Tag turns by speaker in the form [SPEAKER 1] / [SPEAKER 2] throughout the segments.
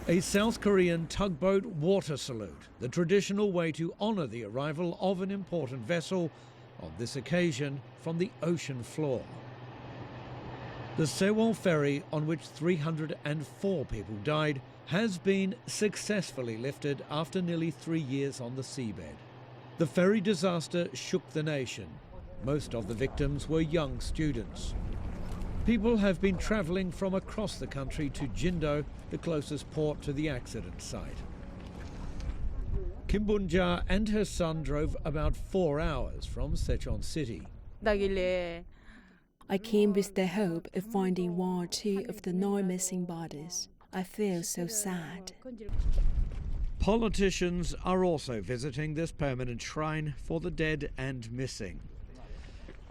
[SPEAKER 1] A South Korean tugboat water salute, the traditional way to honour the arrival of an important vessel, on this occasion from the ocean floor. The Sewol ferry, on which 304 people died, has been successfully lifted after nearly 3 years on the seabed. The ferry disaster shook the nation. Most of the victims were young students. People have been travelling from across the country to Jindo, the closest port to the accident site. Kim Bun-ja and her son drove about 4 hours from Sechon City.
[SPEAKER 2] I came with the hope of finding 1 or 2 of the 9 missing bodies. I feel so sad.
[SPEAKER 1] Politicians are also visiting this permanent shrine for the dead and missing.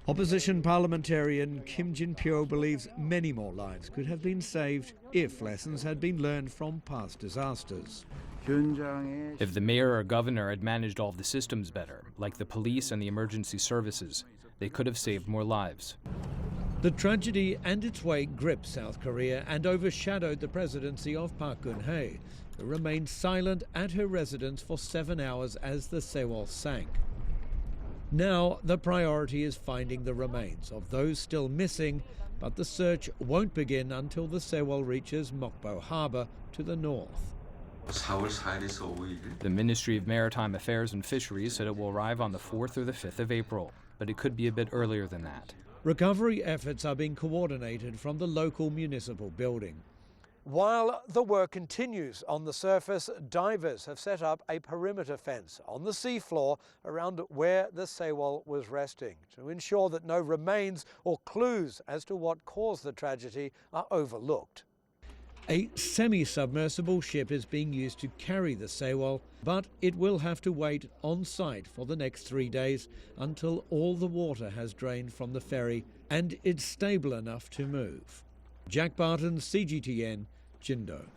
[SPEAKER 1] Opposition parliamentarian Kim Jin-pyo believes many more lives could have been saved if lessons had been learned from past disasters.
[SPEAKER 3] If the mayor or governor had managed all of the systems better, like the police and the emergency services, they could have saved more lives.
[SPEAKER 1] The tragedy and its wake gripped South Korea and overshadowed the presidency of Park Geun-hye, who remained silent at her residence for 7 hours as the Sewol sank. Now the priority is finding the remains of those still missing, but the search won't begin until the Sewol reaches Mokpo Harbour to the north.
[SPEAKER 3] The Ministry of Maritime Affairs and Fisheries said it will arrive on the 4th or the 5th of April, but it could be a bit earlier than that.
[SPEAKER 1] Recovery efforts are being coordinated from the local municipal building. While the work continues on the surface, divers have set up a perimeter fence on the seafloor around where the Sewol was resting to ensure that no remains or clues as to what caused the tragedy are overlooked. A semi-submersible ship is being used to carry the Sewol, but it will have to wait on site for the next 3 days until all the water has drained from the ferry and it's stable enough to move. Jack Barton, CGTN, Jindo.